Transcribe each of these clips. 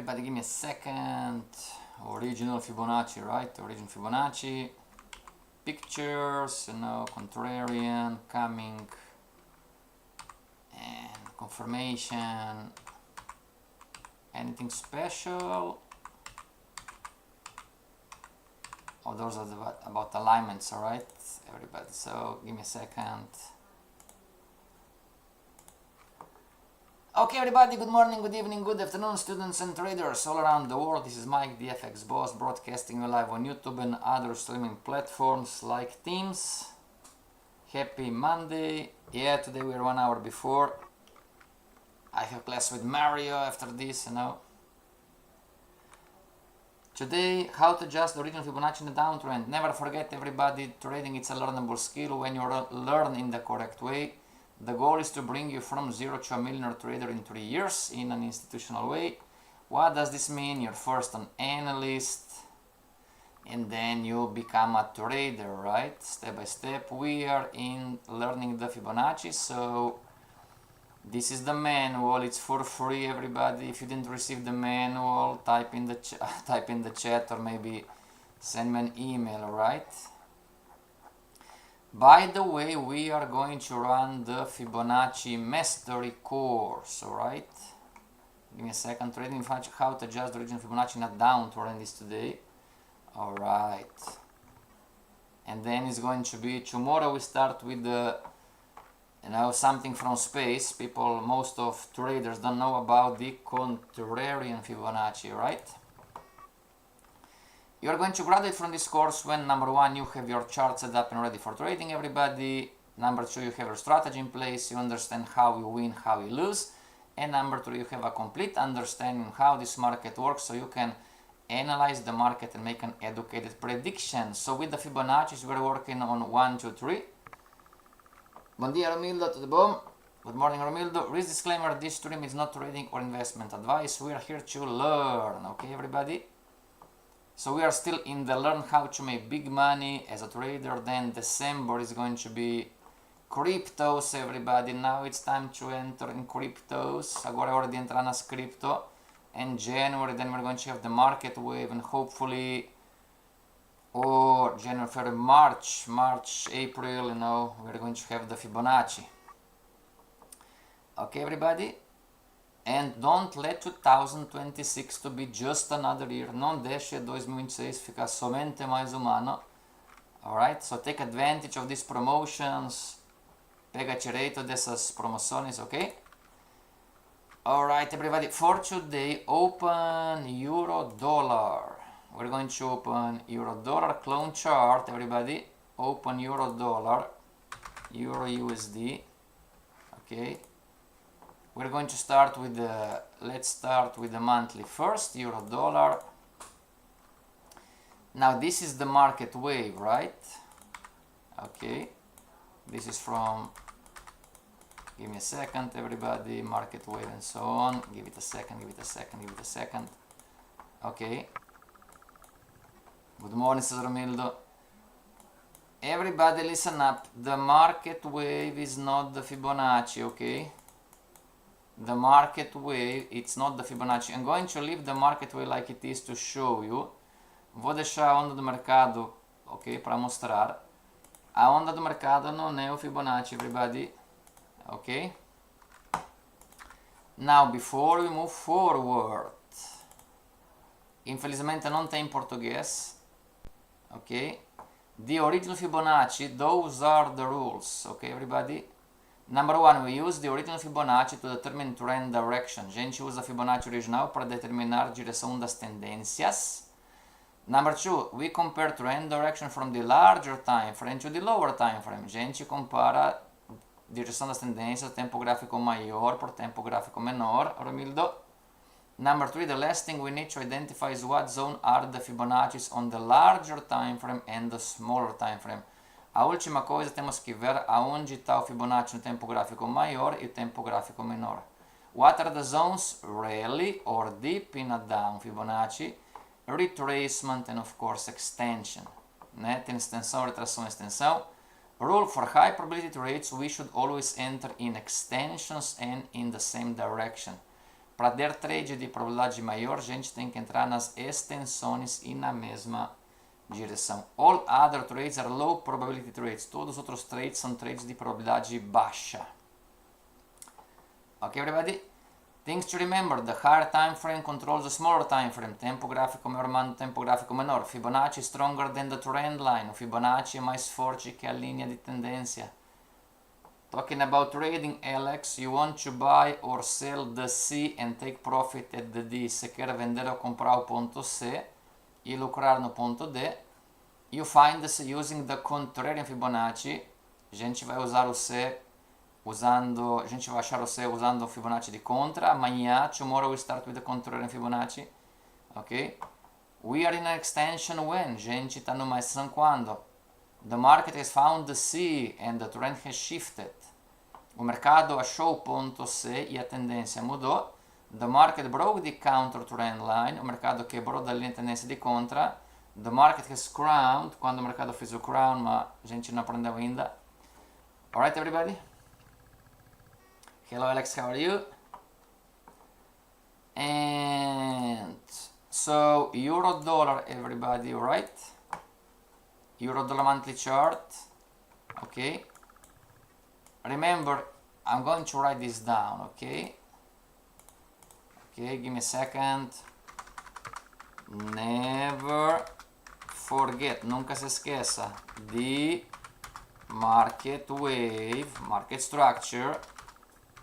everybody, give me a second. Original Fibonacci, right? Original Fibonacci. Pictures, you know, contrarian, coming, and confirmation. Anything special? Oh, those are about alignments, alright, everybody. So, give me a second. Okay, everybody, good morning, good evening, good afternoon, students and traders all around the world. This is Mike, the FX boss, broadcasting live on YouTube and other streaming platforms like Teams. Happy Monday. Yeah, today we are 1 hour before. I have class with Mario after this, you know. Today, how to adjust the original Fibonacci in the downtrend. Never forget, everybody, trading it's a learnable skill when you learn in the correct way. The goal is to bring you from zero to a millionaire trader in 3 years in an institutional way. What does this mean? You're first an analyst and then you become a trader, right? Step by step. We are in learning the Fibonacci, so this is the manual. It's for free, everybody. If you didn't receive the manual, type in the chat or maybe send me an email, right? By the way, we are going to run the Fibonacci Mastery course, alright? Give me a second. Trading Fibonacci, how to adjust the original Fibonacci in a downtrend is today. Alright. And then it's going to be, tomorrow we start with the, you know, something from space. Most of traders don't know about the contrarian Fibonacci, right? You are going to graduate from this course when, number one, you have your chart set up and ready for trading, everybody. Number two, you have your strategy in place. You understand how you win, how you lose. And number three, you have a complete understanding how this market works, so you can analyze the market and make an educated prediction. So with the Fibonacci, we're working on 1, 2, 3. Bon dia, Romildo, to the boom. Good morning, Romildo. Risk disclaimer, this stream is not trading or investment advice. We are here to learn, okay, everybody? So we are still in the learn how to make big money as a trader. Then December is going to be cryptos, everybody. Now it's time to enter in cryptos. Agora é hora de entrar nas crypto. And January, then we're going to have the market wave, and hopefully, or January, February, March, April, you know, we're going to have the Fibonacci. Okay, everybody? And don't let 2026 to be just another year. Não deixe 2026 ficar somente mais um ano. Alright? So take advantage of these promotions. Pega direito dessas promoções, okay? Alright, everybody. For today, open Euro Dollar. We're going to open Euro Dollar clone chart, everybody. Open Euro Dollar, Euro USD. Okay. We're going to start with the, let's start with the monthly first, Euro Dollar. Now this is the market wave, right? Okay. This is from, give me a second, everybody, market wave and so on. Give it a second, give it a second, give it a second. Okay. Good morning, Cesar Romildo. Everybody listen up. The market wave is not the Fibonacci, okay? The market wave, it's not the Fibonacci. I'm going to leave the market wave like it is to show you. Vou deixar a onda do mercado, ok, para mostrar. A onda do mercado não é o Fibonacci, everybody. Ok? Now, before we move forward, infelizmente não tem português, ok? The original Fibonacci, those are the rules, ok, everybody? Number one, we use the original Fibonacci to determine trend direction. A gente usa a Fibonacci original para determinar a direção das tendências. Number two, we compare trend direction from the larger time frame to the lower time frame. A gente compara a direção das tendências, tempo gráfico maior por tempo gráfico menor. Romildo. Number three, the last thing we need to identify is what zone are the Fibonacci's on the larger time frame and the smaller time frame. A última coisa, temos que ver aonde está o Fibonacci no tempo gráfico maior e o tempo gráfico menor. What are the zones? Rally or deep in a down Fibonacci, retracement and of course extension. Né? Tem extensão, retração, extensão. Rule for high probability trades, we should always enter in extensions and in the same direction. para der trade de probabilidade maior, a gente tem que entrar nas extensões e na mesma direção. All other trades are low probability trades. Todos os outros trades são trades de probabilidade baixa. Ok, everybody? Things to remember: the higher time frame controls the smaller time frame. Tempo gráfico maior manda tempo gráfico menor. Fibonacci is stronger than the trend line. O Fibonacci é mais forte que a linha de tendência. Talking about trading, Alex, you want to buy or sell the C and take profit at the D. Se quer vender ou comprar o ponto C e lucrar no ponto D, you find this using the contrarian Fibonacci. A gente vai usar o C a gente vai achar o C usando o Fibonacci de contra. Amanhã, tomorrow we start with the contrarian Fibonacci. Ok? We are in an extension when? A gente está numa extensão quando? The market has found the C and the trend has shifted. O mercado achou o ponto C e a tendência mudou. The market broke the counter trend line. O mercado quebrou da linha de tendência de contra. The market has crowned. Quando o mercado fez o crown, mas a gente não aprendeu ainda. Alright, everybody? Hello, Alex, how are you? And so, euro dollar, everybody, right? Euro dollar monthly chart. Okay. Remember, I'm going to write this down, okay? Okay, give me a second. Never forget, nunca se esqueça, the market wave, market structure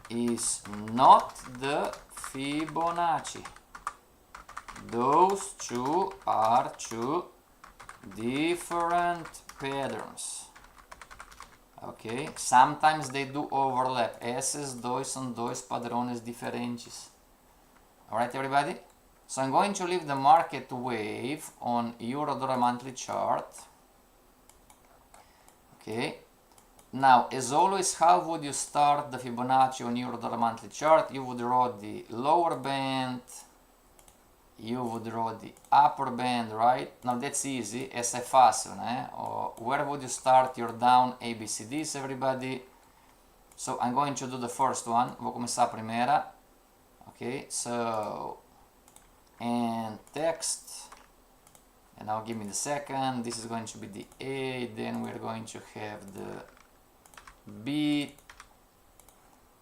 is not the Fibonacci. Those two are two different patterns. Ok? Sometimes they do overlap. Esses dois são dois padrões diferentes. Alright, everybody? So I'm going to leave the market wave on Euro-Dollar monthly chart. Okay. Now, as always, how would you start the Fibonacci on Euro-Dollar monthly chart? You would draw the lower band. You would draw the upper band, right? Now that's easy, essa é fácil, né? Where would you start your down ABCDs, everybody? So I'm going to do the first one. Vou começar a primeira. Okay, so, and text, and now give me the second. This is going to be the A, then we're going to have the B,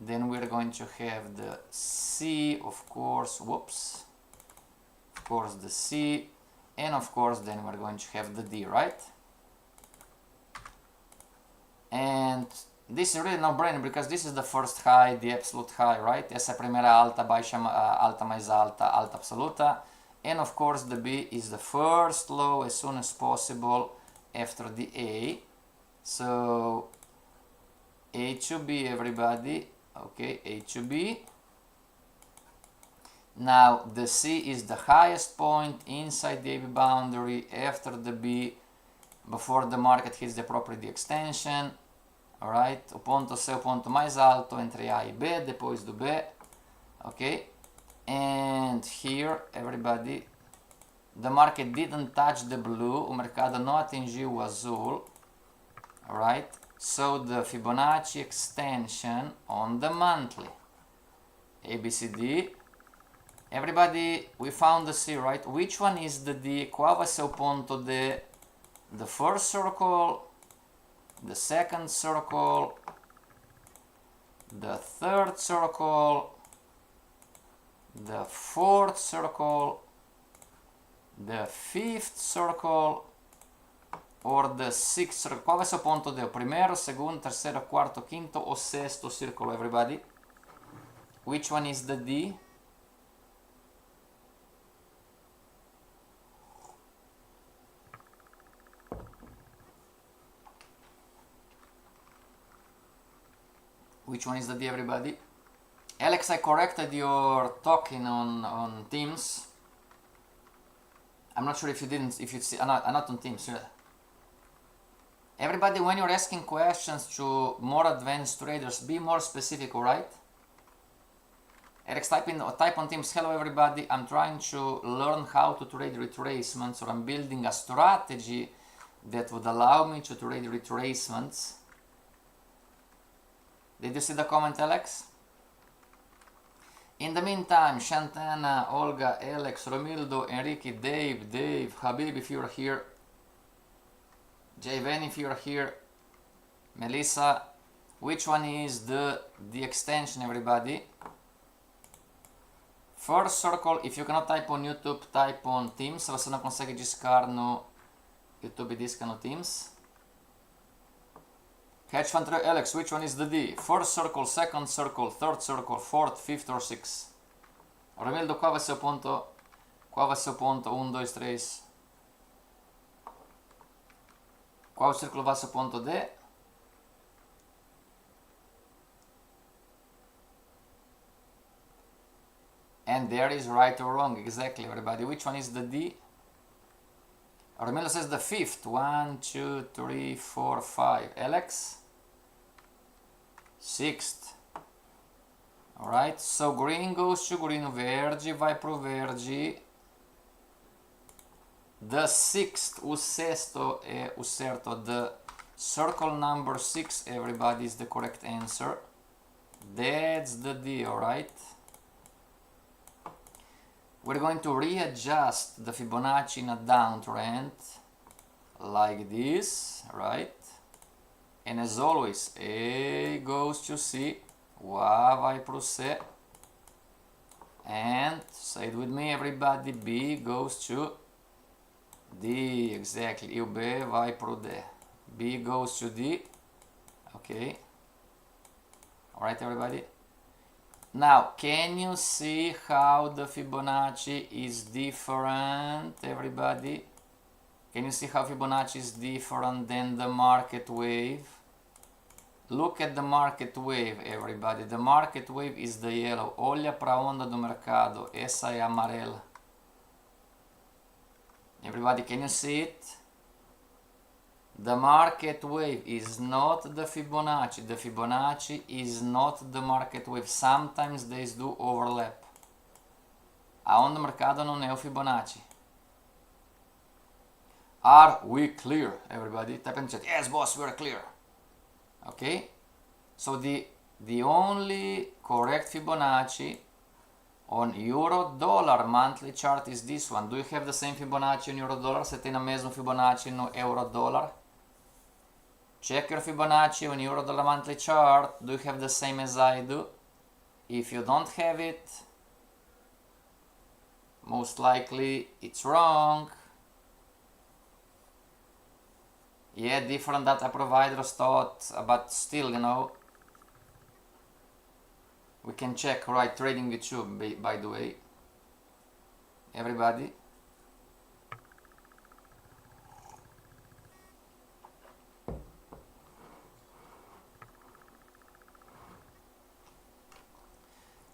then we're going to have the C, of course, whoops. Of course the C, and of course then we're going to have the D, right? And this is really no-brainer because this is the first high, the absolute high, right? Essa é a primeira alta, baixa, alta mais alta, alta absoluta. And of course the B is the first low as soon as possible after the A. So A to B, everybody. Okay, A to B. Now the C is the highest point inside the AB boundary after the B, before the market hits the property extension. Alright, o ponto C é o ponto mais alto entre A e B, depois do B. Ok? And here, everybody, the market didn't touch the blue, o mercado não atingiu o azul. Alright? So the Fibonacci extension on the monthly. ABCD. Everybody, we found the C, right? Which one is the D? Qual vai ser o ponto D? The first circle, the second circle, the third circle, the fourth circle, the fifth circle, or the sixth circle. Qual vai ser o ponto D? O primeiro, segundo, terceiro, quarto, quinto ou sexto círculo, everybody? Which one is the D? Which one is the D, everybody? Alex, I corrected your talking on Teams. I'm not sure if you didn't, if you see, not on Teams. Everybody, when you're asking questions to more advanced traders, be more specific, alright? Alex, type on Teams, hello everybody, I'm trying to learn how to trade retracements, or I'm building a strategy that would allow me to trade retracements. Did you see the comment, Alex? In the meantime, Shantana, Olga, Alex, Romildo, Enrique, Dave, Habib if you're here, Jayven if you're here, Melissa, which one is the extension, everybody? First circle, if you cannot type on YouTube, type on Teams. Se você não consegue discar no YouTube, disca no Teams. Hedge Fund Alex, which one is the D? First circle, second circle, third circle, fourth, fifth or sixth? Romildo, qual vai ser o ponto? Qual vai ser o ponto? 1, 2, 3. Qual círculo vai ser o ponto D? And there is right or wrong, exactly, everybody. Which one is the D? Romildo says the fifth. 1, 2, 3, 4, 5. Alex? Sixth. Alright, so green goes to green, verde vai pro verde. The sixth, o sexto é o certo. The circle number 6, everybody, is the correct answer. That's the D, alright? We're going to readjust the Fibonacci in a downtrend like this, right? And as always, A goes to C, A vai pro C, and say it with me, everybody, B goes to D, exactly, e o B vai pro D. B goes to D, okay? Alright, everybody? Now, can you see how the Fibonacci is different, everybody? Can you see how Fibonacci is different than the market wave? Look at the market wave, everybody. The market wave is the yellow. Olha para a onda do mercado. Essa é a amarela. Everybody, can you see it? The market wave is not the Fibonacci. The Fibonacci is not the market wave. Sometimes they do overlap. A onda do mercado não é o Fibonacci. Are we clear, everybody? Type in the chat. Yes, boss, we are clear. Okay? So the only correct Fibonacci on euro-dollar monthly chart is this one. Do you have the same Fibonacci on euro-dollar? Você tem o mesmo Fibonacci no euro-dollar? Check your Fibonacci on euro-dollar monthly chart. Do you have the same as I do? If you don't have it, most likely it's wrong. Yeah, different data providers thought, but still, you know, we can check, right? Trading with you, by the way, everybody.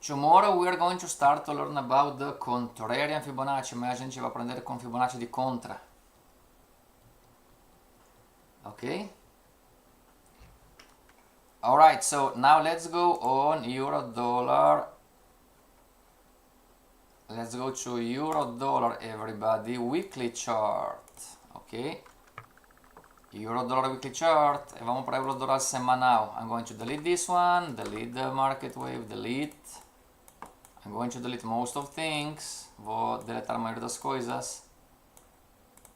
Tomorrow we are going to start to learn about the contrarian Fibonacci, mas a gente vai aprender com Fibonacci de contra. Okay? Alright, so now let's go on euro-dollar. Let's go to euro-dollar, everybody, weekly chart. Okay? Euro-dollar weekly chart. E vamos para euro-dollar semanal. I'm going to delete this one, delete the market wave, delete. I'm going to delete most of things. Vou deletar a maioria das coisas.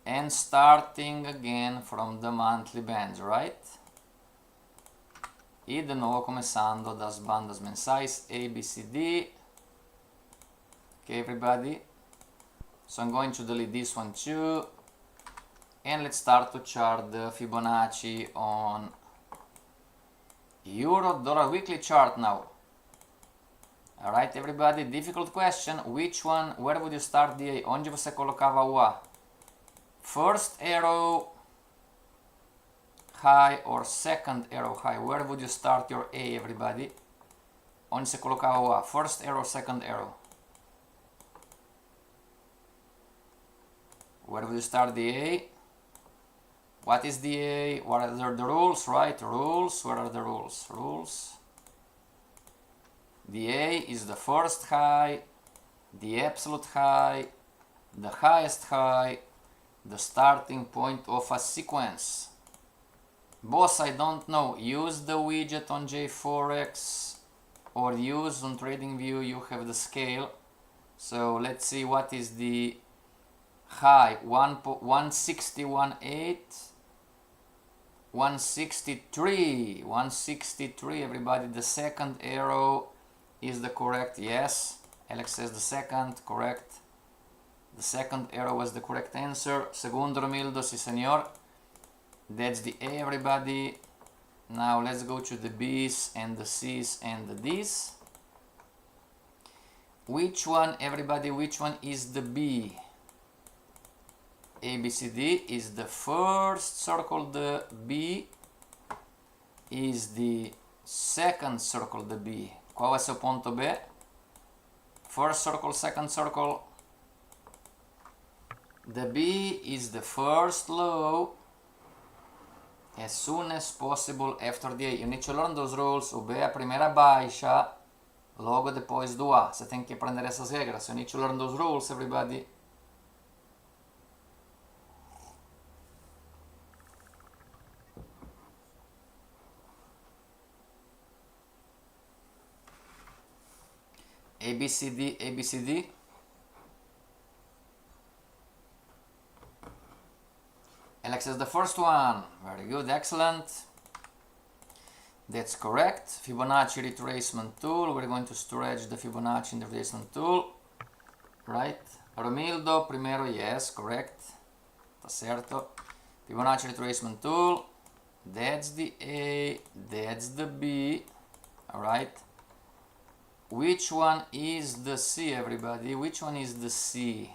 And starting again from the monthly bands, right? E de novo começando das bandas mensais A, B, C, D. Okay, everybody. So I'm going to delete this one too. And let's start to chart the Fibonacci on euro-dollar weekly chart now. Alright, everybody, difficult question. Which one, where would you start the A? Onde você colocava o A? First arrow high or second arrow high? Where would you start your A, everybody? Onde você colocava o A? First arrow, second arrow? Where would you start the A? What is the A? What are the rules, right? Rules, what are the rules? Rules. The A is the first high, the absolute high, the highest high, the starting point of a sequence. Boss, I don't know. Use the widget on JForex or use on TradingView, you have the scale. So let's see what is the high. 161.8, 163, everybody. The second arrow is the correct, yes. Alex says the second, correct. The second arrow was the correct answer. Segundo, Romildo, si senor. That's the A, everybody. Now let's go to the B's and the C's and the D's. Which one, everybody, which one is the B? A, B, C, D is the first circle, the B is the second circle, the B. Qual é seu ponto B? First circle, second circle. The B is the first low as soon as possible after the A. You need to learn those rules. O B é a primeira baixa logo depois do A. Você tem que aprender essas regras. You need to learn those rules, everybody. A, B, C, D, A, B, C, D. Alex is the first one. Very good, excellent. That's correct. Fibonacci retracement tool. We're going to stretch the Fibonacci in the retracement tool. Right. Romildo, primero, yes, correct. Tá certo. Fibonacci retracement tool. That's the A. That's the B. Alright. Which one is the C, everybody? Which one is the C?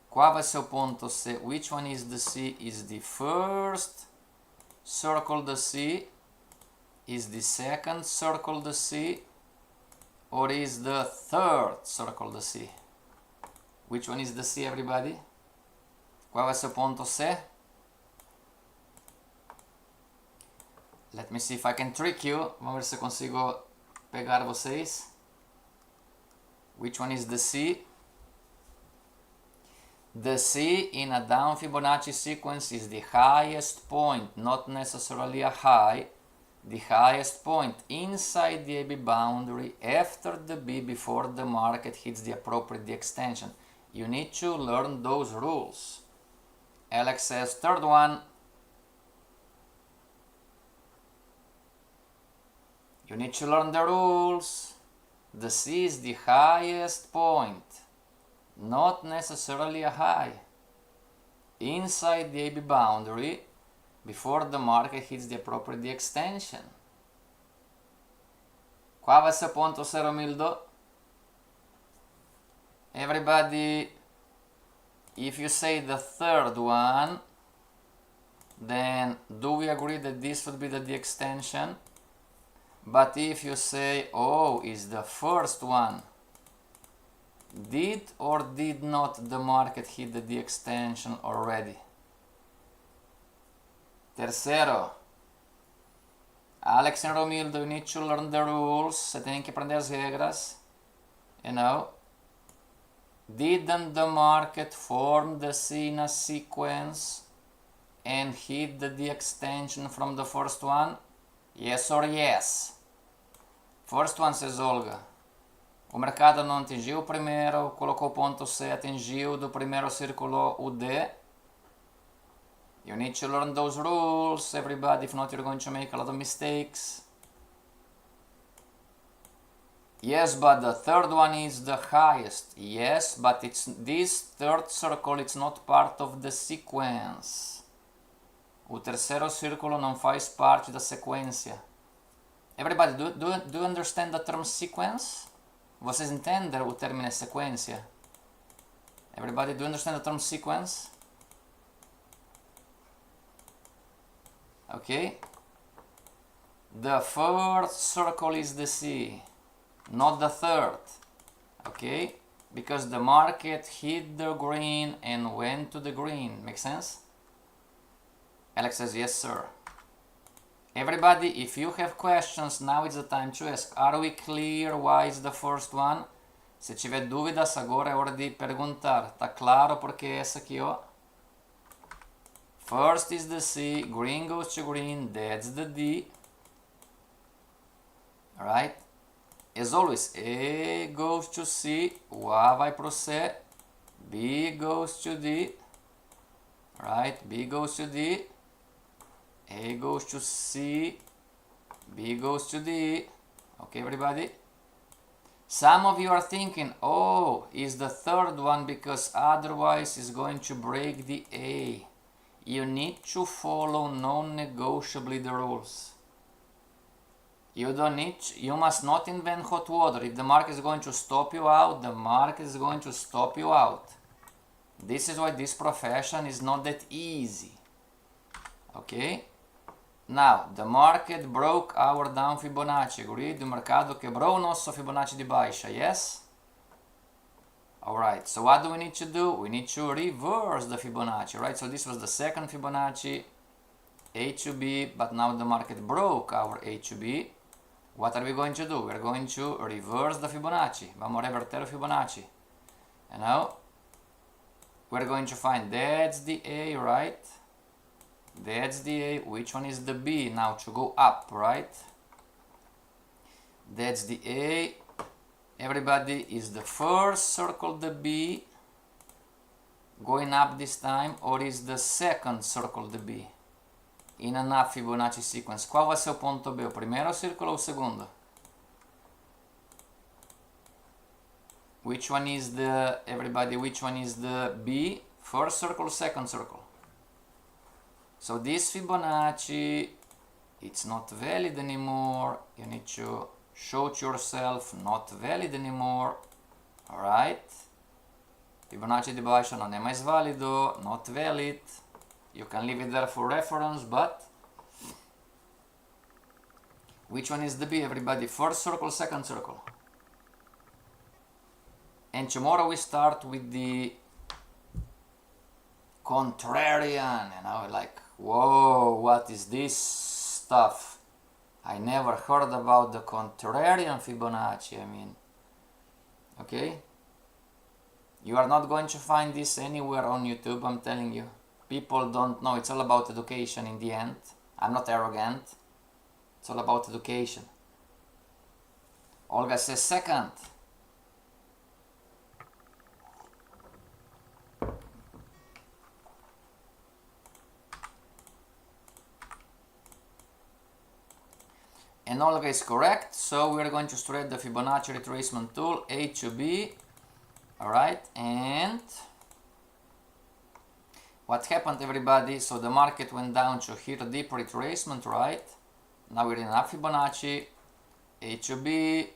Qual vai ser o ponto C? Which one is the C? Is the first circle the C? Is the second circle the C? Or is the third circle the C? Which one is the C, everybody? Qual vai ser o ponto C? Let me see if I can trick you. Vamos ver se consigo pegar vocês. Which one is the C? The C in a down Fibonacci sequence is the highest point, not necessarily a high, the highest point inside the AB boundary after the B before the market hits the appropriate D extension. You need to learn those rules. Alex says third one. You need to learn the rules. The C is the highest point, not necessarily a high, inside the AB boundary before the market hits the appropriate D extension. Qual vai ser o ponto C, Romildo? Everybody, if you say the third one, then do we agree that this would be the D extension? But if you say, oh, is the first one, did or did not the market hit the D extension already? Tercero, Alex and Romildo, you need to learn the rules. Você tem que aprender as regras. You know, didn't the market form the C in a sequence and hit the D extension from the first one? Yes or yes? First one, says Olga. O mercado não atingiu o primeiro, colocou o ponto C, atingiu, do primeiro circulou o D. You need to learn those rules, everybody, if not you're going to make a lot of mistakes. Yes, but the third one is the highest. Yes, but it's this third circle, it's not part of the sequence. O terceiro círculo não faz parte da sequência. Everybody, do you understand the term sequence? Vocês entendem o termo sequência? Everybody, do you understand the term sequence? Okay. The fourth circle is the C, not the third. Okay? Because the market hit the green and went to the green. Make sense? Alex says, yes, sir. Everybody, if you have questions, now is the time to ask. Are we clear why is the first one? Se tiver dúvidas, agora é hora de perguntar. Tá claro porque é essa aqui, ó? First is the C, green goes to green, that's the D. Alright? As always, A goes to C, A vai pro C, B goes to D, right? B goes to D, A goes to C, B goes to D. Okay, everybody? Some of you are thinking, oh, is the third one because otherwise it's going to break the A. You need to follow non-negotiably the rules. You must not invent hot water. If the market is going to stop you out, the market is going to stop you out. This is why this profession is not that easy. Ok? Now, the market broke our down Fibonacci. Agreed? Il mercato quebrou o nosso Fibonacci di baixa. Yes? Alright, so what do we need to do? We need to reverse the Fibonacci, right? So this was the second Fibonacci, A to B, but now the market broke our A to B. What are we going to do? We're going to reverse the Fibonacci. Vamos a reverter el Fibonacci. And now, we're going to find that's the A, right? That's the A. Which one is the B? Now to go up, right? That's the A. Everybody, is the first circle the B going up this time, or is the second circle the B? In an up Fibonacci sequence. Qual vai ser o ponto B? O primeiro círculo ou o segundo? Which one is the, everybody, which one is the B? First circle, second circle? So this Fibonacci, it's not valid anymore. You need to show to yourself, not valid anymore. Alright? Fibonacci di baixo non è mais valido, not valid. You can leave it there for reference, but which one is the B, everybody? First circle, second circle. And tomorrow we start with the contrarian, and I was like, whoa, what is this stuff? I never heard about the contrarian Fibonacci. I mean, okay? You are not going to find this anywhere on YouTube, I'm telling you. People don't know. It's all about education in the end. I'm not arrogant. It's all about education. Olga says second. And Olga is correct. So we're going to straight the Fibonacci retracement tool, A to B. Alright, and what happened, everybody? So the market went down to here, deep retracement, right? Now we're in up Fibonacci, A to B.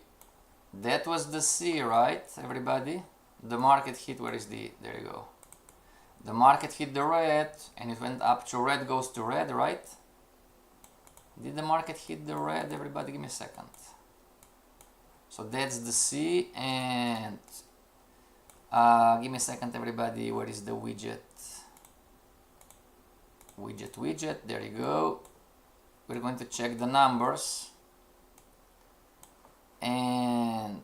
That was the C, right, everybody? The market hit, where is the, there you go. The market hit the red, and it went up to red goes to red, right? Did the market hit the red, everybody? Give me a second. So that's the C, and give me a second, everybody. Where is the widget? Widget, there you go. We're going to check the numbers. And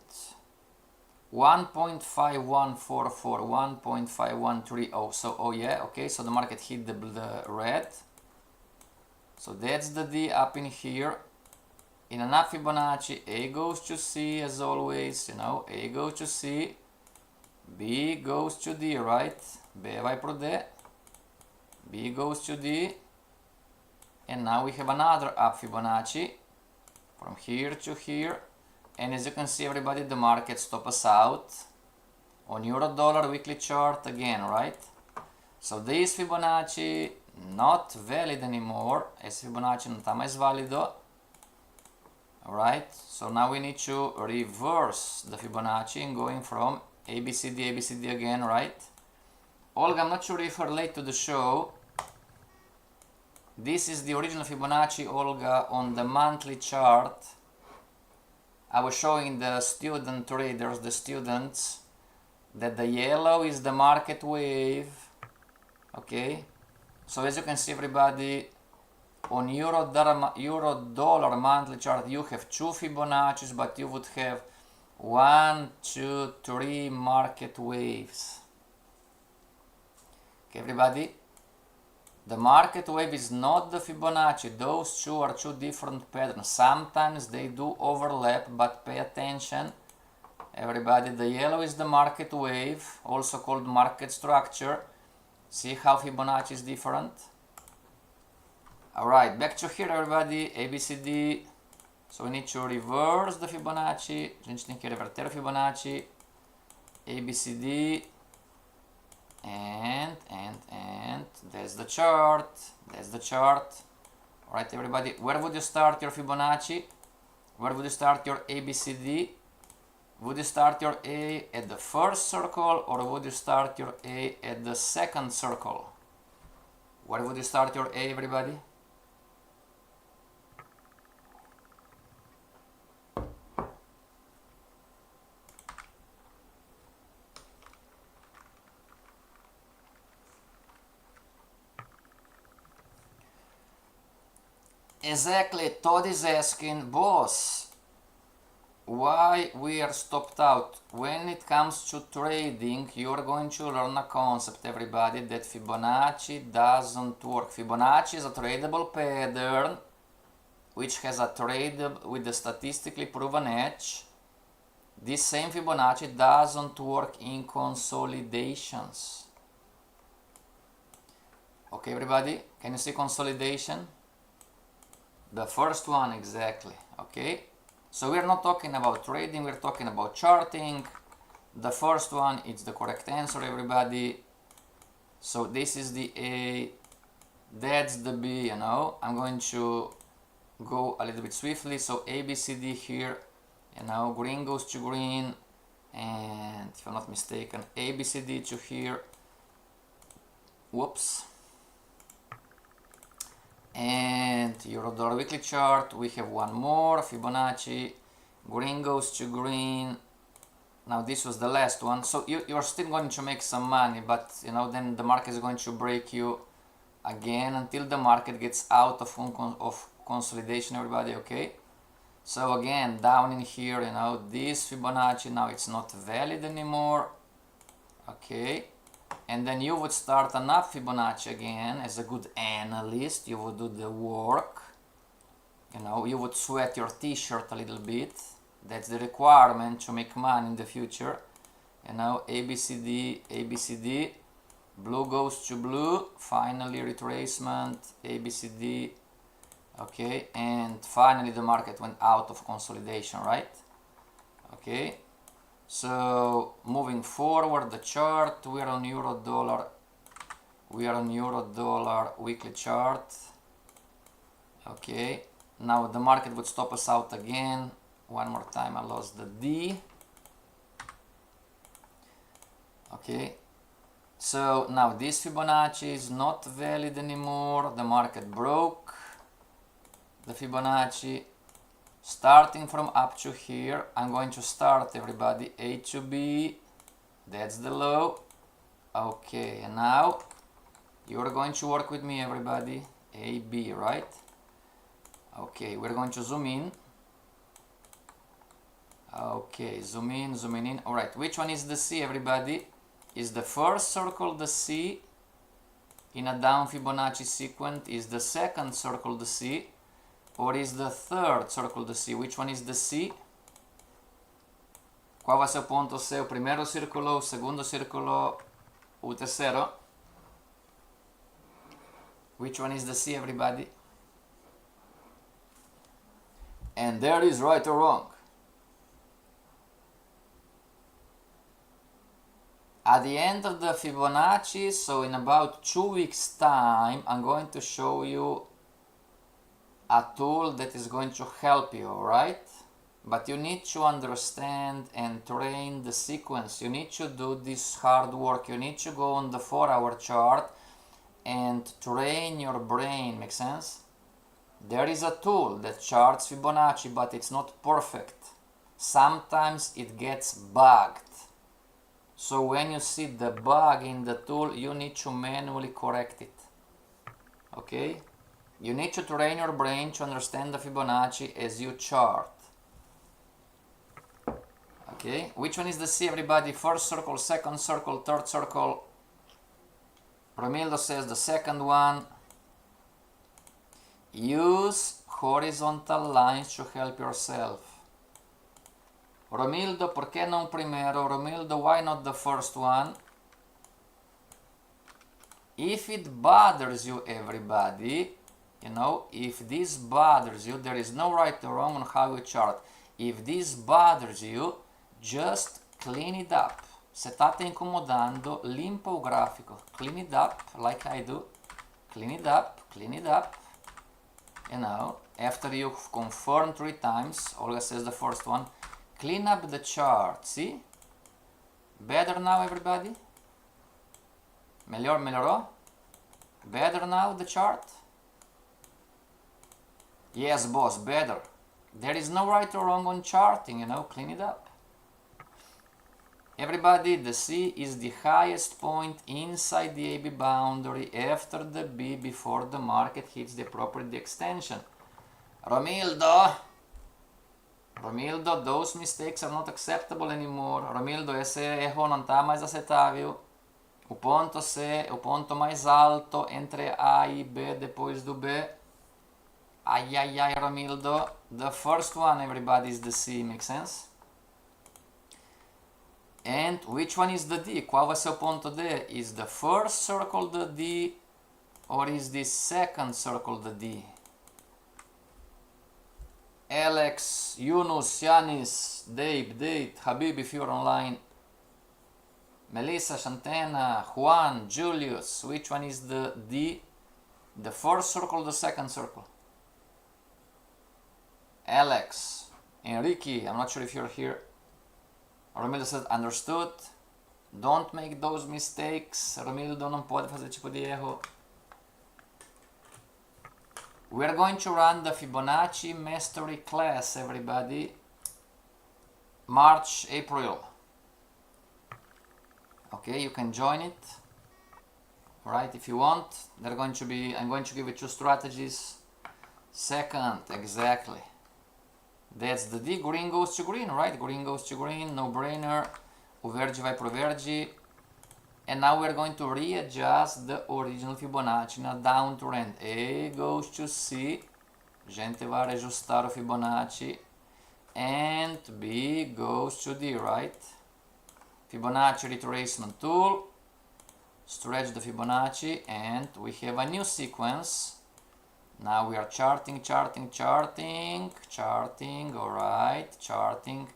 1.5144, 1.5130. So, oh yeah, okay, so the market hit the red. So that's the D up in here. In an up Fibonacci, A goes to C as always, you know, A goes to C, B goes to D, right? B vai pro D, B goes to D, and now we have another up Fibonacci from here to here. And as you can see, everybody, the market stop us out on euro dollar weekly chart again, right? So this Fibonacci not valid anymore. Esse Fibonacci non está mais válido. Alright, so now we need to reverse the Fibonacci and going from ABCD again, right? Olga, I'm not sure if you're late to the show. This is the original Fibonacci, Olga, on the monthly chart. I was showing the student traders, the students, that the yellow is the market wave. Okay, so as you can see, everybody, on euro dollar monthly chart, you have two Fibonacci's, but you would have 1, 2, 3 market waves. Okay, everybody. The market wave is not the Fibonacci. Those two are two different patterns. Sometimes they do overlap, but pay attention. Everybody, the yellow is the market wave, also called market structure. See how Fibonacci is different? Alright, back to here everybody, ABCD. So we need to reverse the Fibonacci. A gente tem que reverter o Fibonacci. ABCD. And there's the chart. There's the chart. Alright everybody, where would you start your Fibonacci? Where would you start your ABCD? Would you start your A at the first circle, or would you start your A at the second circle? Where would you start your A, everybody? Exactly, Todd is asking, boss, why we are stopped out. When it comes to trading, you're going to learn a concept, everybody, that Fibonacci doesn't work. Fibonacci is a tradable pattern which has a trade with the statistically proven edge. This same Fibonacci doesn't work in consolidations. Okay, everybody, can you see consolidation? The first one, exactly. Okay. So we're not talking about trading, we're talking about charting. The first one is the correct answer, everybody. So this is the A, that's the B, you know. I'm going to go a little bit swiftly. So A, B, C, D here, you know, green goes to green, and if I'm not mistaken, A, B, C, D to here. Whoops. And Euro-dollar weekly chart, we have one more, Fibonacci, green goes to green. Now this was the last one, so you're still going to make some money, but you know, then the market is going to break you again until the market gets out of consolidation, everybody, okay? So again, down in here, you know, this Fibonacci, now it's not valid anymore, okay? And then you would start an up Fibonacci again. As a good analyst, you would do the work. You know, you would sweat your t-shirt a little bit. That's the requirement to make money in the future. You know, ABCD, ABCD. Blue goes to blue. Finally, retracement, ABCD. Okay, and finally the market went out of consolidation, right? Okay. So moving forward, the chart, we are on euro-dollar weekly chart. Okay, now the market would stop us out again. One more time, I lost the D. Okay, so now this Fibonacci is not valid anymore. The market broke the Fibonacci. Starting from up to here, I'm going to start, everybody, A to B, that's the low. Okay, and now you're going to work with me, everybody, A, B, right? Okay, we're going to zoom in. Okay, zoom in. All right, which one is the C, everybody? Is the first circle the C in a down Fibonacci sequence? Is the second circle the C? Or is the third circle the C? Which one is the C? Qual vai ser o ponto C? O primeiro círculo, o segundo círculo, o terceiro? Which one is the C, everybody? And there is right or wrong. At the end of the Fibonacci, so in about 2 weeks time, I'm going to show you a tool that is going to help you, right? But you need to understand and train the sequence. You need to do this hard work. You need to go on the 4-hour chart and train your brain. Make sense? There is a tool that charts Fibonacci, but it's not perfect. Sometimes it gets bugged. So when you see the bug in the tool, you need to manually correct it. Okay? You need to train your brain to understand the Fibonacci as you chart. Okay, which one is the C, everybody? First circle, second circle, third circle? Romildo says the second one, use horizontal lines to help yourself. Romildo, ¿por qué no un primero? Romildo, why not the first one? If it bothers you, everybody, you know, if this bothers you, there is no right or wrong on how you chart. If this bothers you, just clean it up. Se state incomodando, limpa o grafico. Clean it up, like I do. Clean it up, clean it up. You know, after you've confirmed 3 times, Olga says the first one, clean up the chart. See? Better now, everybody? Melhorou? Better now, the chart? Yes, boss, better. There is no right or wrong on charting, you know, clean it up. Everybody, the C is the highest point inside the AB boundary after the B before the market hits the property extension. Romildo, those mistakes are not acceptable anymore. Romildo, esse erro não está mais aceitável. O ponto C, o ponto mais alto entre A e B depois do B. Ai, Romildo. The first one, everybody, is the C, makes sense? And which one is the D? Qual vai ser o ponto D? Is the first circle the D or is the second circle the D? Alex, Yunus, Yanis, Date, Habib if you're online. Melissa, Shantana, Juan, Julius, which one is the D? The first circle, the second circle? Alex, Enrique, I'm not sure if you're here. Romildo said, understood. Don't make those mistakes. Romildo não pode fazer tipo de erro. We're going to run the Fibonacci Mastery class, everybody. March, April. Okay, you can join it. Right, if you want. I'm going to give you 2 strategies. Second, exactly. That's the D. Green goes to green, right? Green goes to green, no brainer. O verde vai pro verde. And now we're going to readjust the original Fibonacci na downtrend. A goes to C. Gente vai reajustar o Fibonacci. And B goes to D, right? Fibonacci retracement tool. Stretch the Fibonacci and we have a new sequence. Now we are charting, alright, charting.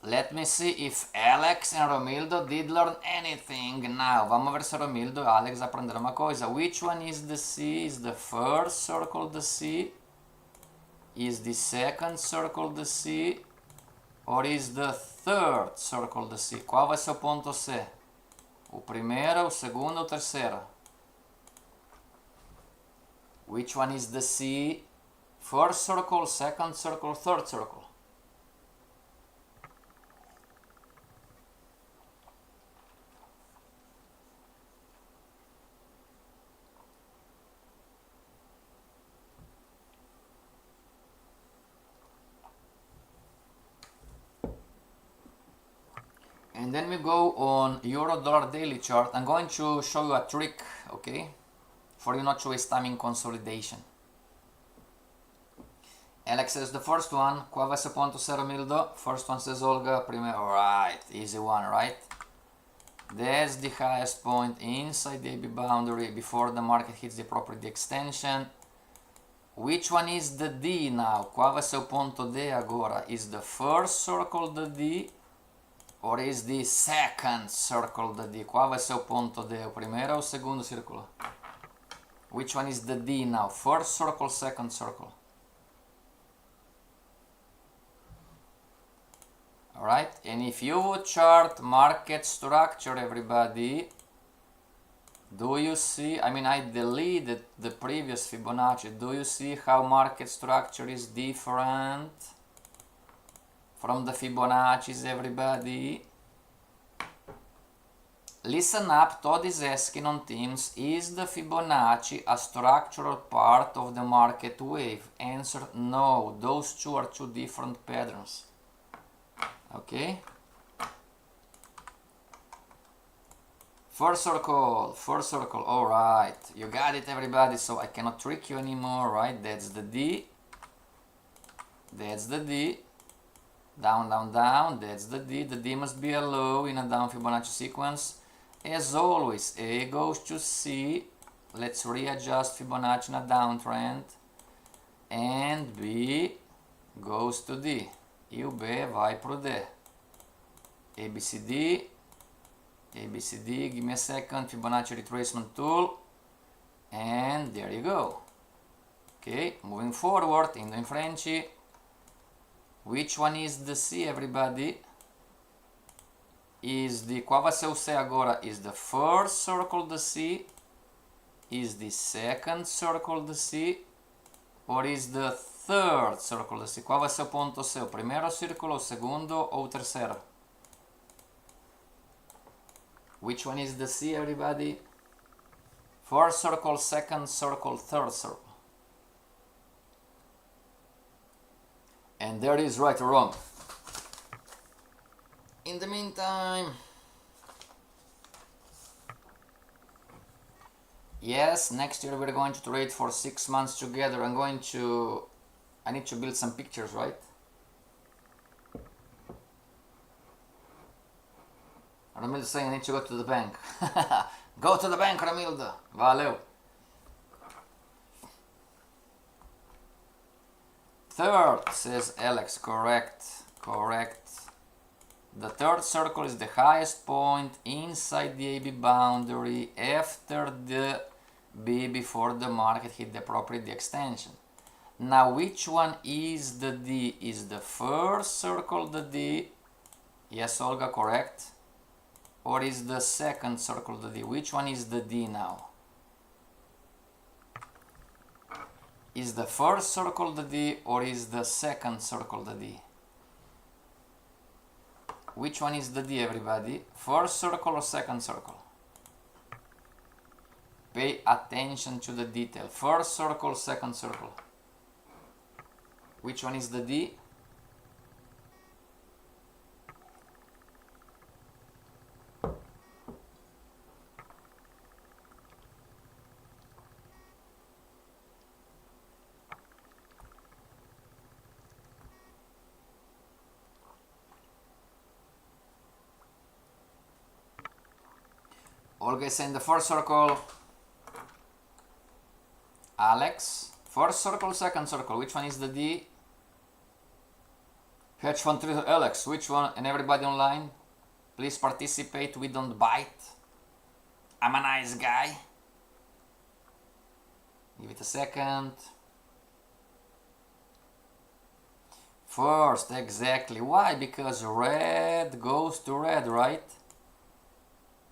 Let me see if Alex and Romildo did learn anything. Now, vamos ver se Romildo e Alex aprenderam uma coisa. Which one is the C? Is the first circle the C? Is the second circle the C? Or is the third circle the C? Qual vai ser o ponto C? O primeiro, o segundo ou o terceiro? Which one is the C? First circle, second circle, third circle? And then we go on Euro Dollar daily chart. I'm going to show you a trick, okay? For you not to waste time in consolidation. Alex says the first one. Qual vai ser o ponto C, Romildo? First one says Olga. Primeiro, right, easy one, right? That's the highest point inside the AB boundary before the market hits the property extension. Which one is the D now? Qual vai ser o ponto D agora? Is the first circle the D? Or is the second circle the D? Qual vai ser o ponto D? O primeiro ou o segundo círculo? Which one is the D now? First circle, second circle? Alright, and if you would chart market structure, everybody, do you see, I mean, I deleted the previous Fibonacci. Do you see how market structure is different from the Fibonacci's, everybody? Listen up, Todd is asking on Teams, is the Fibonacci a structural part of the market wave? Answer, no, those two are 2 different patterns. Okay? First circle, alright, you got it everybody, so I cannot trick you anymore, right? That's the D, down, down, down, that's the D must be a low in a down Fibonacci sequence. As always, A goes to C, let's readjust Fibonacci in a downtrend, and B goes to D, e o B vai pro D, ABCD, give me a second, Fibonacci retracement tool, and there you go. Okay, moving forward, indo in frente. Which one is the C, everybody? Qual vai ser o C agora? Is the first circle the C? Is the second circle the C? Or is the third circle the C? Qual vai ser o ponto C? O primeiro círculo, o segundo ou o terceiro? Which one is the C, everybody? First circle, second circle, third circle. And there is right or wrong. In the meantime, yes, next year we're going to trade for 6 months together. I need to build some pictures, right? Ramilda saying I need to go to the bank. Go to the bank, Ramilda. Valeu. Third, says Alex, correct. The third circle is the highest point inside the AB boundary after the B before the market hit the appropriate extension. Now which one is the D? Is the first circle the D? Yes, Olga, correct. Or is the second circle the D? Which one is the D now? Is the first circle the D or is the second circle the D? Which one is the D, everybody? First circle or second circle? Pay attention to the detail. First circle, second circle. Which one is the D? Olga is saying the first circle. Alex, first circle, second circle. Which one is the D? Hedge fund trader Alex, which one? And everybody online, please participate. We don't bite. I'm a nice guy. Give it a second. First, exactly. Why? Because red goes to red, right?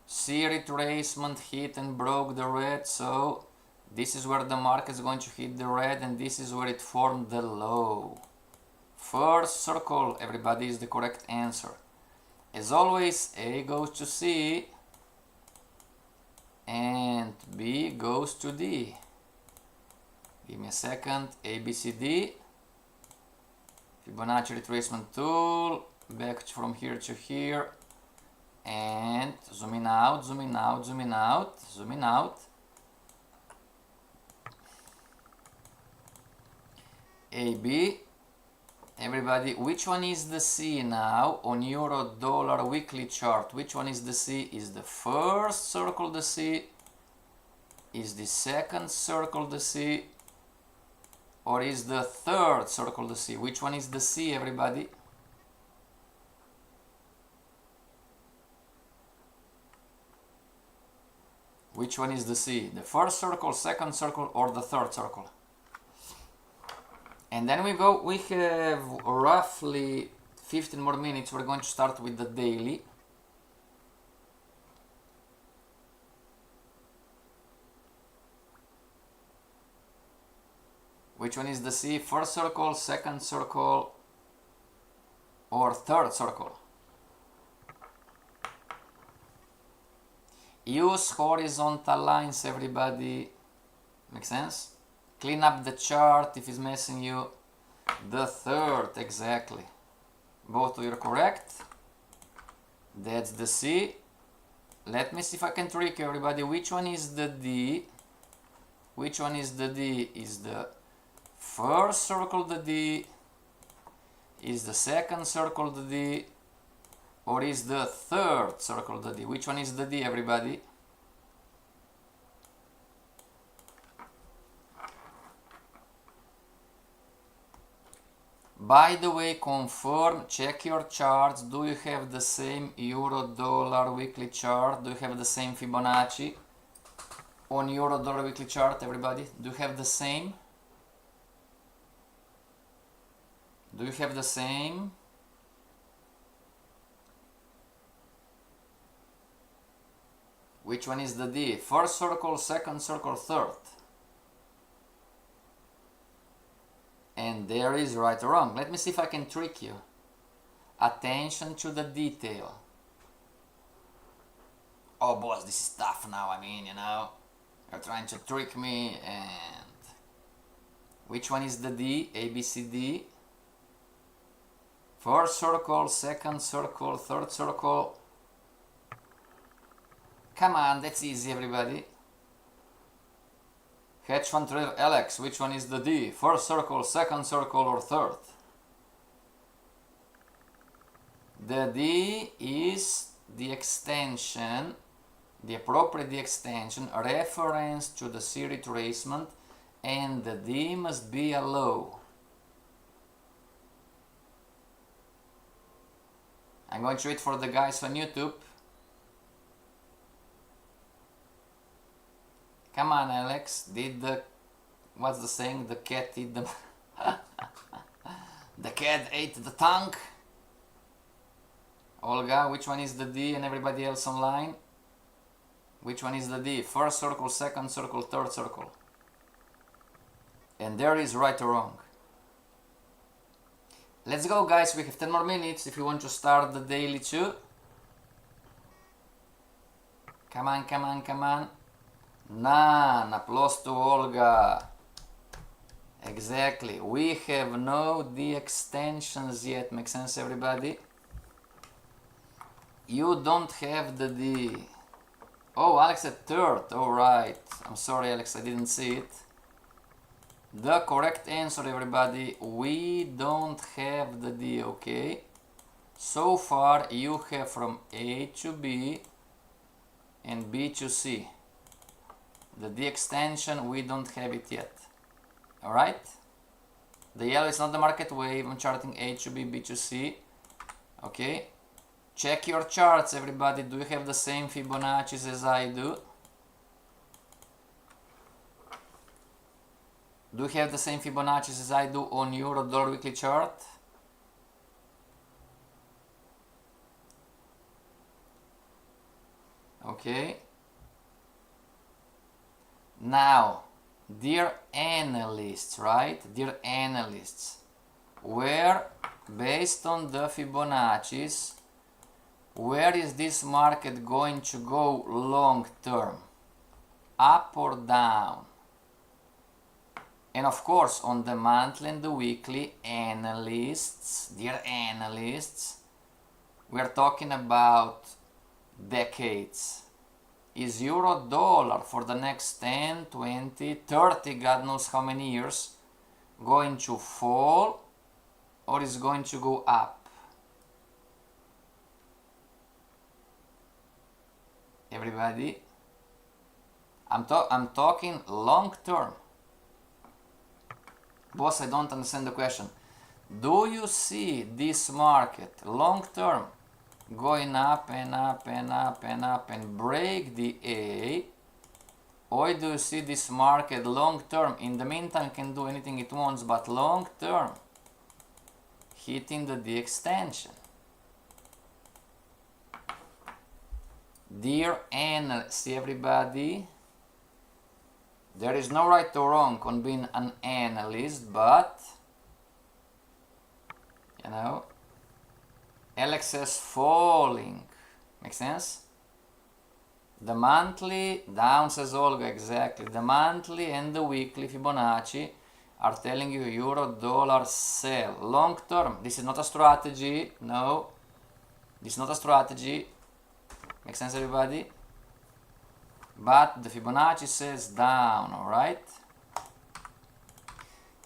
C retracement hit and broke the red, so this is where the market is going to hit the red, and this is where it formed the low. First circle, everybody, is the correct answer. As always, A goes to C and B goes to D. Give me a second. A, B, C, D. Fibonacci retracement tool. Back from here to here. And zooming out, zooming out, zooming out, zooming out. A, B. Everybody, which one is the C now on euro dollar weekly chart? Which one is the C? Is the first circle the C? Is the second circle the C? Or is the third circle the C? Which one is the C, everybody? Which one is the C? The first circle, second circle, or the third circle? And then we have roughly 15 more minutes. We're going to start with the daily. Which one is the C? First circle, second circle, or third circle? Use horizontal lines, everybody. Make sense? Clean up the chart if it's messing you. The third, exactly. Both of you are correct. That's the C. Let me see if I can trick you, everybody. Which one is the D? Which one is the D? Is the first circle the D? Is the second circle the D? Or is the third circle the D? Which one is the D, everybody? By the way, confirm, check your charts. Do you have the same euro dollar weekly chart? Do you have the same Fibonacci on euro dollar weekly chart, everybody? Do you have the same? Do you have the same? Which one is the D? First circle, second circle, third? And there is right or wrong. Let me see if I can trick you. Attention to the detail. Oh boss, this is tough now. I mean, you know, you're trying to trick me. And which one is the D? A, B, C, D. First circle, second circle, third circle. Come on, that's easy, everybody. Hedge fund trader Alex, which one is the D? First circle, second circle, or third? The D is the extension, the appropriate D extension, a reference to the C retracement, and the D must be a low. I'm going to wait for the guys on YouTube. Come on, Alex. Did the, what's the saying? The cat eat the the cat ate the tongue. Olga, which one is the D? And everybody else online? Which one is the D? First circle, second circle, third circle. And there is right or wrong. Let's go, guys. We have 10 more minutes if you want to start the daily too. Come on, come on, come on. None. Applause to Olga. Exactly. We have no D extensions yet. Makes sense, everybody? You don't have the D. Oh, Alex said third. Oh, right. I'm sorry, Alex. I didn't see it. The correct answer, everybody. We don't have the D, okay? So far, you have from A to B and B to C. The D extension, we don't have it yet. Alright? The yellow is not the market wave. I'm charting A to B, B to C. Okay? Check your charts, everybody. Do you have the same Fibonacci's as I do? Do you have the same Fibonacci's as I do on Euro Dollar Weekly chart? Okay. Now, dear analysts, right? Dear analysts, where, based on the Fibonacci's, where is this market going to go long term? Up or down? And of course, on the monthly and the weekly, analysts, dear analysts, we are talking about decades. Is euro dollar for the next 10, 20, 30, God knows how many years, going to fall or is going to go up? Everybody? I'm talking long term. Boss, I don't understand the question. Do you see this market long term going up and up and up and up and break the A, or do you see this market long term, in the meantime can do anything it wants, but long term hitting the D extension? Dear analysts, everybody, there is no right or wrong on being an analyst, but you know, Alex says falling. Makes sense? The monthly, down says Olga, exactly. The monthly and the weekly Fibonacci are telling you euro dollar sell. Long term, this is not a strategy. No, this is not a strategy. Makes sense, everybody? but the Fibonacci says down, alright?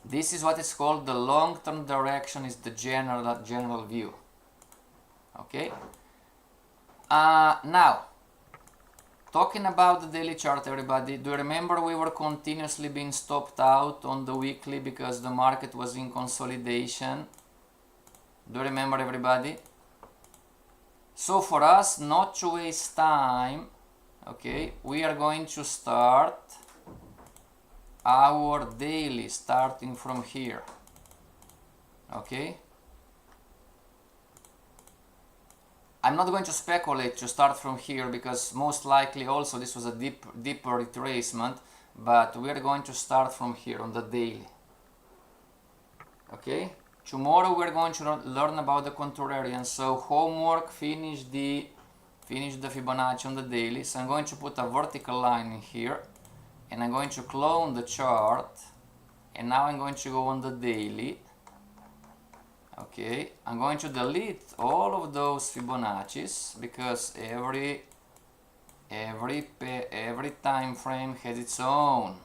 This is what is called the long-term direction, is the general view. Okay? Now, talking about the daily chart, everybody, do you remember we were continuously being stopped out on the weekly because the market was in consolidation? Do you remember, everybody? So for us not to waste time, okay, we are going to start our daily starting from here. Okay, I'm not going to speculate to start from here because most likely also this was a deeper retracement, but we are going to start from here on the daily. Okay, tomorrow we are going to learn about the contrarian, so homework, finish the Fibonacci on the daily. So I'm going to put a vertical line in here, and I'm going to clone the chart, and now I'm going to go on the daily. Okay, I'm going to delete all of those Fibonaccis because every time frame has its own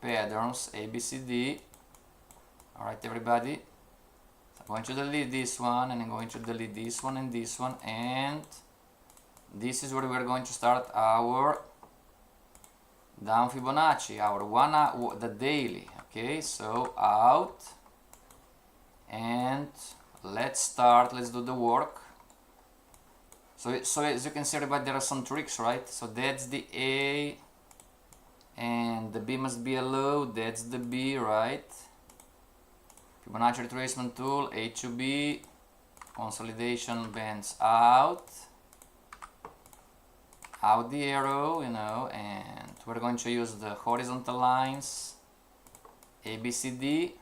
patterns, A, B, C, D. Alright, everybody, so I'm going to delete this one, and I'm going to delete this one and this one, and this is where we're going to start our down Fibonacci, our 1 hour, the daily. Okay, so out, and let's start, let's do the work. So as you can see, everybody, there are some tricks, right? So that's the A, and the B must be a low, that's the B, right? Fibonacci retracement tool, A to B, consolidation bends out the arrow, you know, and we're going to use the horizontal lines, A, B, C, D.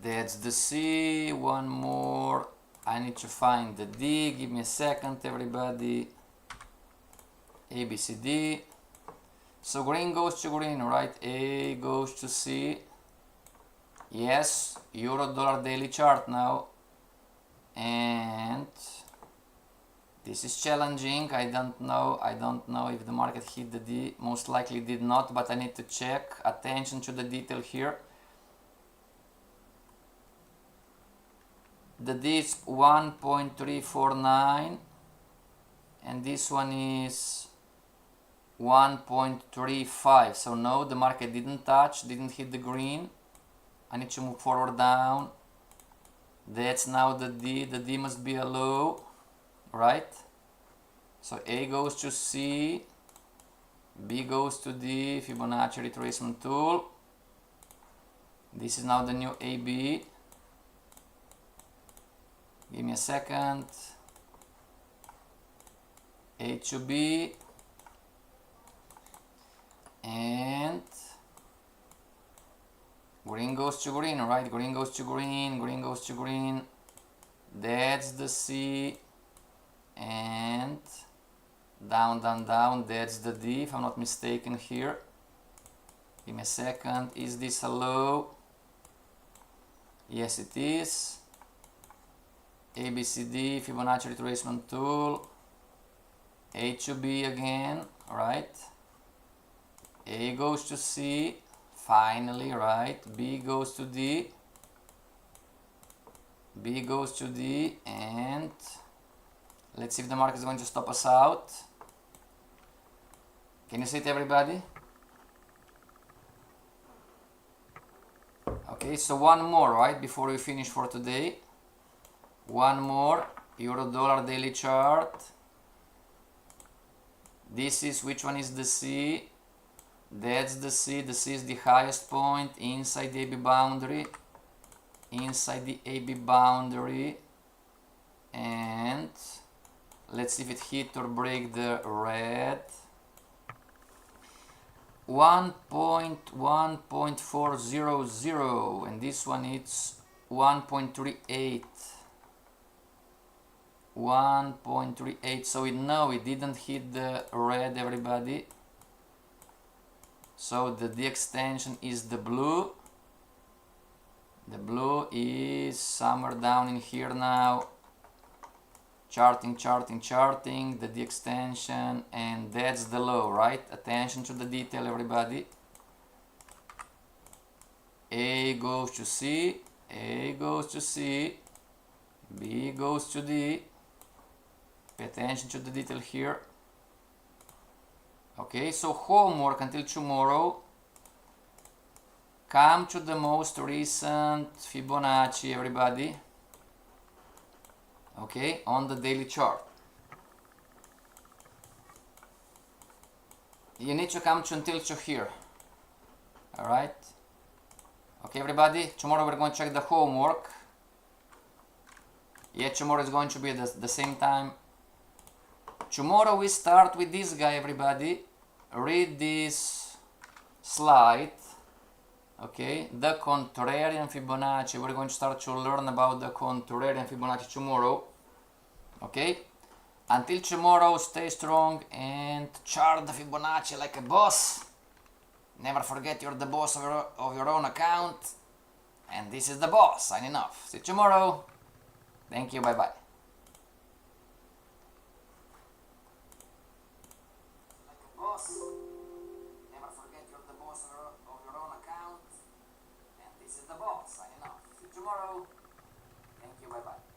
That's the C, one more, I need to find the D, give me a second, everybody. A, B, C, D. So green goes to green, right? A goes to C. Yes, euro dollar daily chart now. And this is challenging. I don't know if the market hit the D. Most likely did not, but I need to check. Attention to the detail here. The D is 1.349, and this one is 1.35. So no, the market didn't hit the green. I need to move forward down. That's now the D. The D must be a low, right? So A goes to C, B goes to D, Fibonacci retracement tool. This is now the new AB. Give me a second. A to B, and green goes to green, right? Green goes to green, green goes to green. That's the C, and down, down, down. That's the D, if I'm not mistaken here. Give me a second. Is this a low? Yes, it is. A, B, C, D, Fibonacci retracement tool. A to B again, right? A goes to C, finally, right? B goes to D. B goes to D, and let's see if the market is going to stop us out. Can you see it, everybody? Okay, so one more, right, before we finish for today. One more, euro dollar daily chart. This is, which one is the C? That's the C. The C is the highest point inside the AB boundary. Inside the AB boundary. And let's see if it hit or break the red. 1.400, and this one it's 1.38. 1.38. So it didn't hit the red, everybody. So the D extension is the blue. The blue is somewhere down in here now. charting, charting, charting, the D extension, and that's the low, right? Attention to the detail, everybody. A goes to C, A goes to C, B goes to D. Pay attention to the detail here. Okay, so homework until tomorrow. Come to the most recent Fibonacci, everybody. Okay, on the daily chart. You need to come to until to here. Alright? Okay, everybody, tomorrow we're going to check the homework. Yeah, tomorrow is going to be the same time. Tomorrow we start with this guy, everybody. Read this slide. Okay, the contrarian Fibonacci. We're going to start to learn about the contrarian Fibonacci tomorrow. Okay, until tomorrow, stay strong and chart the Fibonacci like a boss. Never forget you're the boss of your own account. And this is the boss signing off. See you tomorrow. Thank you. Bye bye. Like a boss. Never forget you're the boss of your own account. And this is the boss signing off. See you tomorrow. Thank you. Bye bye.